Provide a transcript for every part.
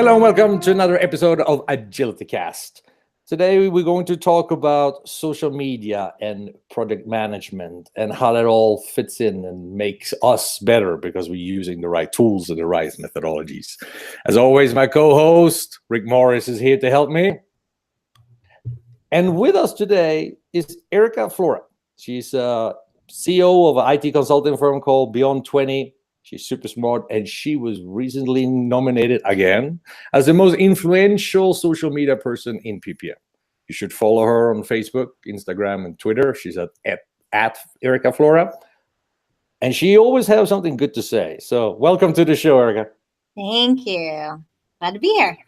Hello and welcome to another episode of AgilityCast. Today we're going to talk about social media and project management and how that all fits in and makes us better because we're using the right tools and the right methodologies. As always, my co-host Rick Morris is here to help me. And with us today is Erika Flora. She's CEO of an IT consulting firm called Beyond 20. She's super smart, and she was recently nominated again as the most influential social media person in PPM. You should follow her on Facebook, Instagram, and Twitter. She's at Erika Flora. And she always has something good to say. So welcome to the show, Erika. Thank you. Glad to be here.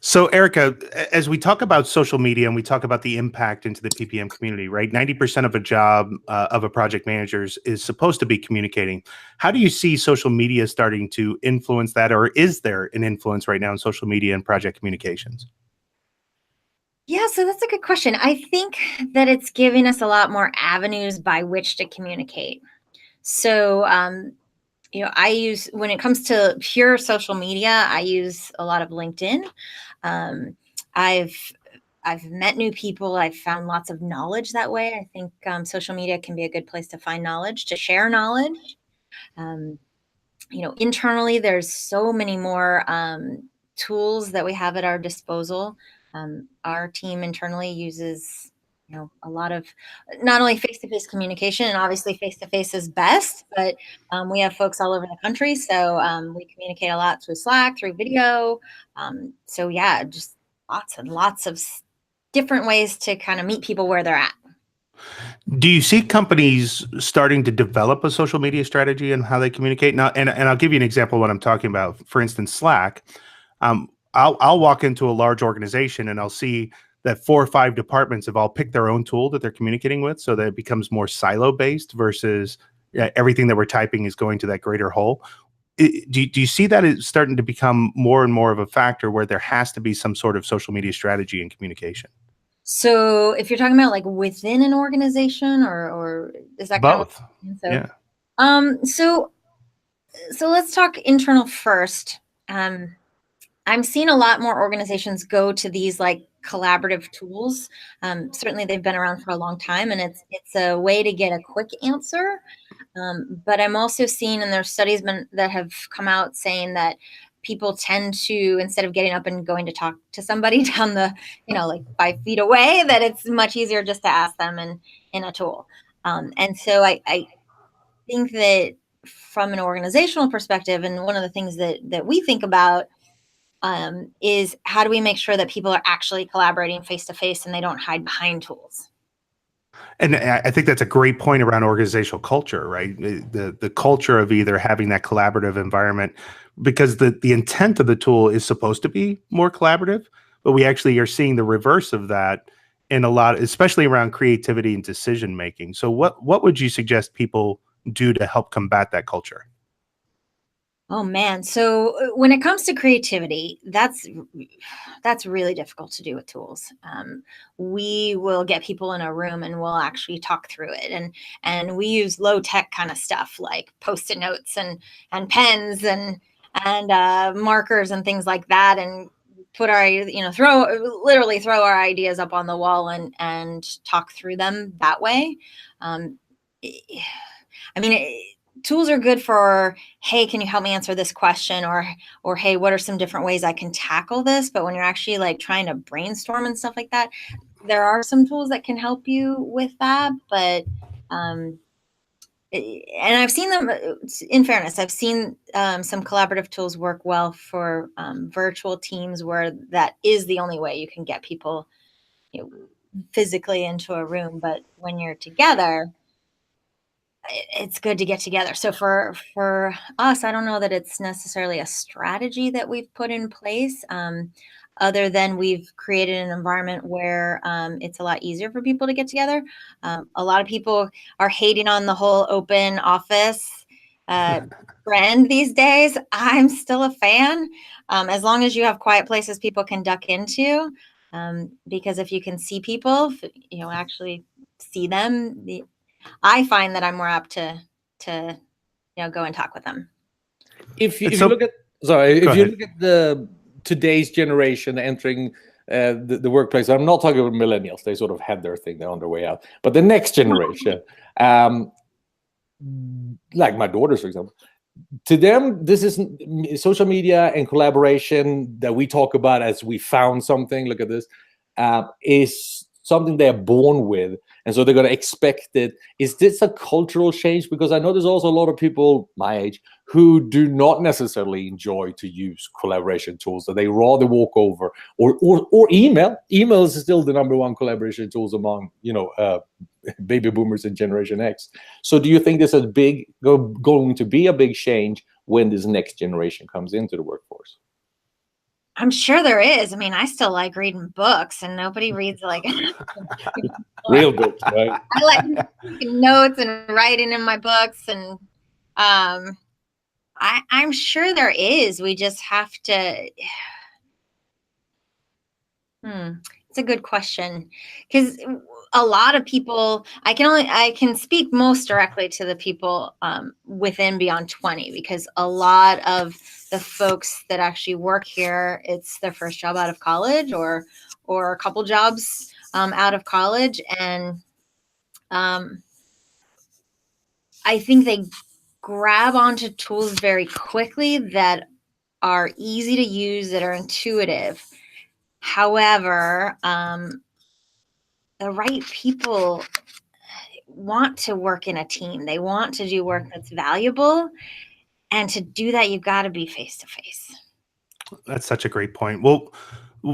So, Erika, as we talk about social media and we talk about the impact into the PPM community, right? 90% of a job of a project manager is supposed to be communicating. How do you see social media starting to influence that, or is there an influence right now in social media and project communications? Yeah, so that's a good question. I think that it's giving us a lot more avenues by which to communicate. So, I use, when it comes to pure social media, I use a lot of LinkedIn. I've met new people. I've found lots of knowledge that way. I think social media can be a good place to find knowledge, to share knowledge. Internally, there's so many more tools that we have at our disposal. Our team internally uses a lot of not only face-to-face communication, and obviously face-to-face is best, but we have folks all over the country. So we communicate a lot through Slack, through video. So yeah, just lots and lots of different ways to kind of meet people where they're at. Do you see companies starting to develop a social media strategy and how they communicate? Now, and I'll give you an example of what I'm talking about. For instance, Slack. I'll walk into a large organization and I'll see that 4 or 5 departments have all picked their own tool that they're communicating with, so that it becomes more silo-based versus everything that we're typing is going to that greater whole. Do you see that it's starting to become more and more of a factor where there has to be some sort of social media strategy and communication? So if you're talking about like within an organization or is that both? Kind of yeah. So let's talk internal first. I'm seeing a lot more organizations go to these like collaborative tools. Certainly they've been around for a long time, and it's a way to get a quick answer. But I'm also seeing, and there's studies that have come out saying that people tend to, instead of getting up and going to talk to somebody down the, like 5 feet away, that it's much easier just to ask them in a tool. And so I think that from an organizational perspective, and one of the things that we think about is how do we make sure that people are actually collaborating face-to-face and they don't hide behind tools? And I think that's a great point around organizational culture, right? The culture of either having that collaborative environment, because the intent of the tool is supposed to be more collaborative, but we actually are seeing the reverse of that in a lot, especially around creativity and decision making. So what would you suggest people do to help combat that culture? Oh man. So when it comes to creativity, that's really difficult to do with tools. We will get people in a room and we'll actually talk through it. And we use low tech kind of stuff like Post-it notes and pens and markers and things like that. And put our, literally throw our ideas up on the wall and talk through them that way. Tools are good for, hey, can you help me answer this question? Or hey, what are some different ways I can tackle this? But when you're actually like trying to brainstorm and stuff like that, there are some tools that can help you with that. But, and I've seen them, in fairness, I've seen some collaborative tools work well for virtual teams where that is the only way you can get people physically into a room. But when you're together, it's good to get together. So for us, I don't know that it's necessarily a strategy that we've put in place, other than we've created an environment where it's a lot easier for people to get together. A lot of people are hating on the whole open office trend these days. I'm still a fan, as long as you have quiet places people can duck into, because if you can see people, actually see them, I find that I'm more apt to go and talk with them. If you look at the today's generation entering the workplace. I'm not talking about millennials; they sort of had their thing; they're on their way out. But the next generation, like my daughters, for example, to them, this is social media and collaboration that we talk about as we found something. Look at this, is something they're born with, and so they're going to expect it. Is this a cultural change? Because I know there's also a lot of people my age who do not necessarily enjoy to use collaboration tools, that they rather walk over or email. Email is still the number one collaboration tools among baby boomers and Generation X. So do you think this is going to be a big change when this next generation comes into the workforce? I'm sure there is. I mean, I still like reading books, and nobody reads like real books, right? I like taking notes and writing in my books, and I'm sure there is. We just have to. It's a good question, because a lot of people, I can speak most directly to the people within Beyond 20, because a lot of the folks that actually work here, it's their first job out of college or a couple jobs out of college. And I think they grab onto tools very quickly that are easy to use, that are intuitive. However, the right people want to work in a team. They want to do work that's valuable. And to do that, you've got to be face to face. That's such a great point. Well,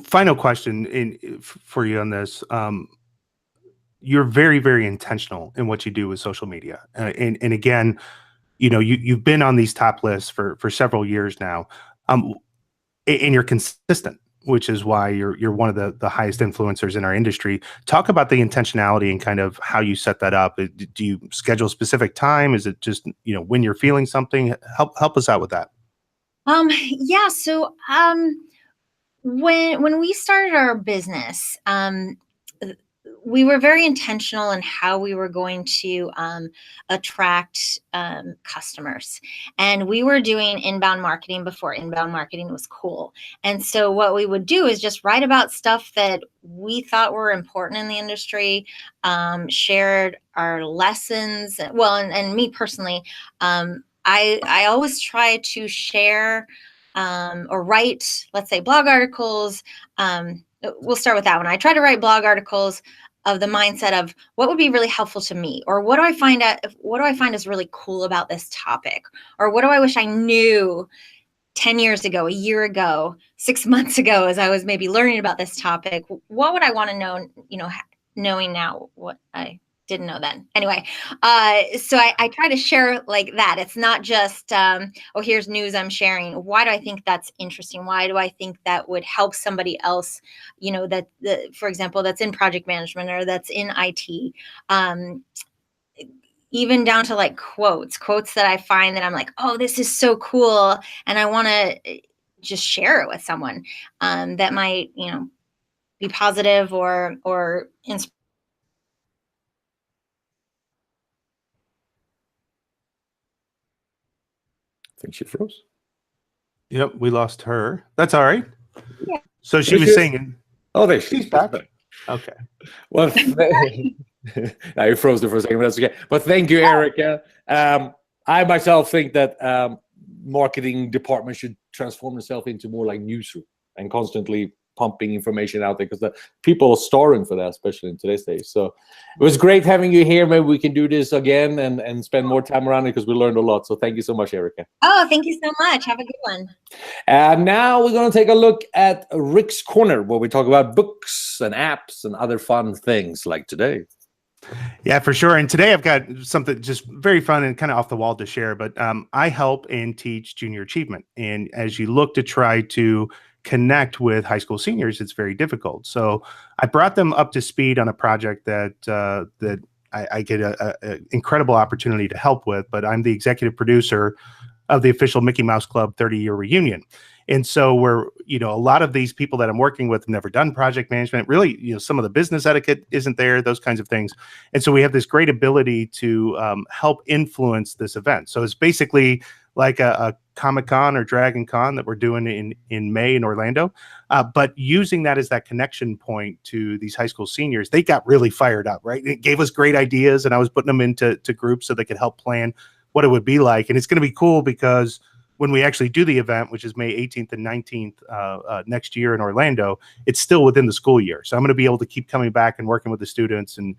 final question for you on this. You're very, very intentional in what you do with social media. And again, you've been on these top lists for several years now. And you're consistent, which is why you're one of the highest influencers in our industry. Talk about the intentionality and kind of how you set that up. Do you schedule a specific time? Is it just, when you're feeling something? Help us out with that. Yeah. So when we started our business, we were very intentional in how we were going to attract customers. And we were doing inbound marketing before inbound marketing was cool. And so what we would do is just write about stuff that we thought were important in the industry, shared our lessons. Well, and me personally, I always try to share or write, let's say, blog articles. We'll start with that one. I try to write blog articles of the mindset of what would be really helpful to me, or what do I find is really cool about this topic, or what do I wish I knew 10 years ago, a year ago, 6 months ago, as I was maybe learning about this topic. What would I want to know, knowing now what I didn't know then. Anyway, so I try to share like that. It's not just, here's news I'm sharing. Why do I think that's interesting? Why do I think that would help somebody else, for example, that's in project management or that's in IT, even down to like quotes that I find that I'm like, oh, this is so cool. And I want to just share it with someone that might, be positive or inspire. I think she froze. Yep, we lost her. That's all right. Yeah. So she was singing. Oh, there she's back. Okay. Well, now you froze there for a second, but that's okay. But thank you, Erika. I myself think that marketing department should transform itself into more like newsroom and constantly pumping information out there, because the people are starving for that, especially in today's days. So it was great having you here. Maybe we can do this again and spend more time around it, because we learned a lot. So thank you so much, Erika. Oh, thank you so much. Have a good one. And now we're going to take a look at Rick's Corner, where we talk about books and apps and other fun things like today. Yeah, for sure. And today I've got something just very fun and kind of off the wall to share, but I help and teach junior achievement. And as you look to try to connect with high school seniors, it's very difficult. So I brought them up to speed on a project that I get an incredible opportunity to help with, but I'm the executive producer of the official Mickey Mouse Club 30-year reunion. And so we're, a lot of these people that I'm working with have never done project management. Really, some of the business etiquette isn't there, those kinds of things. And so we have this great ability to help influence this event. So it's basically like a Comic-Con or Dragon Con that we're doing in May in Orlando. But using that as that connection point to these high school seniors, they got really fired up, right? It gave us great ideas, and I was putting them into groups so they could help plan what it would be like. And it's going to be cool because when we actually do the event, which is May 18th and 19th next year in Orlando, it's still within the school year. So I'm going to be able to keep coming back and working with the students and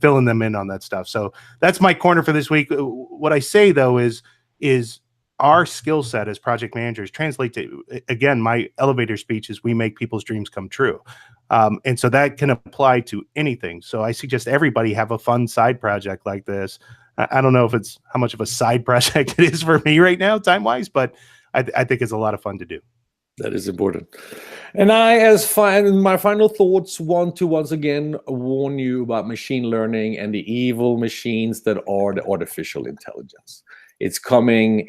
filling them in on that stuff. So that's my corner for this week. What I say, though, is our skill set as project managers translate to, again, my elevator speech is we make people's dreams come true. And so that can apply to anything. So I suggest everybody have a fun side project like this. I don't know if it's how much of a side project it is for me right now, time-wise, but I think it's a lot of fun to do. That is important. And I, my final thoughts, want to once again warn you about machine learning and the evil machines that are the artificial intelligence. It's coming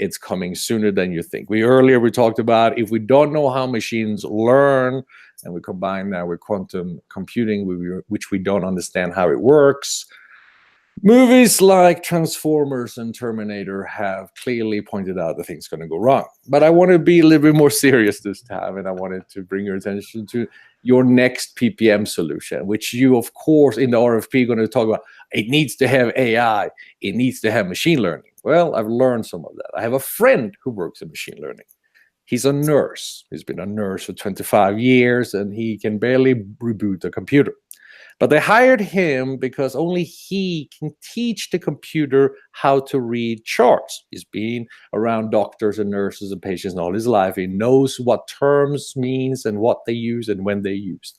sooner than you think. Earlier we talked about if we don't know how machines learn, and we combine that with quantum computing, which we don't understand how it works. Movies like Transformers and Terminator have clearly pointed out that things are going to go wrong. But I want to be a little bit more serious this time, and I wanted to bring your attention to your next PPM solution, which you, of course, in the RFP are going to talk about. It needs to have AI. It needs to have machine learning. Well, I've learned some of that. I have a friend who works in machine learning. He's a nurse. He's been a nurse for 25 years, and he can barely reboot a computer. But they hired him because only he can teach the computer how to read charts. He's been around doctors and nurses and patients all his life. He knows what terms means and what they use and when they used.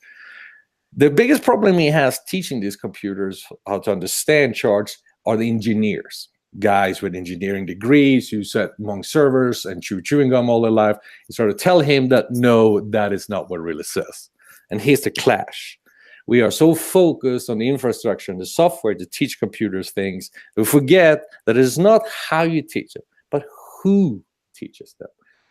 The biggest problem he has teaching these computers how to understand charts are the engineers. Guys with engineering degrees who sat among servers and chew chewing gum all their life. You sort of tell him that, no, that is not what it really says. And here's the clash. We are so focused on the infrastructure and the software to teach computers things, we forget that it is not how you teach them, but who teaches them.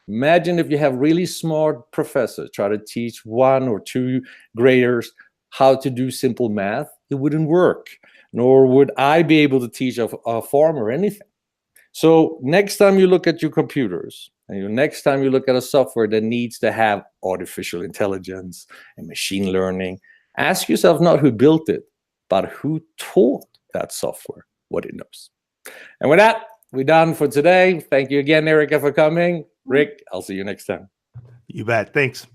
Imagine if you have really smart professors try to teach 1 or 2 graders how to do simple math. It wouldn't work, nor would I be able to teach a farmer anything. So next time you look at your computers, and next time you look at a software that needs to have artificial intelligence and machine learning, ask yourself not who built it, but who taught that software what it knows. And with that, we're done for today. Thank you again, Erika, for coming. Rick, I'll see you next time. You bet. Thanks.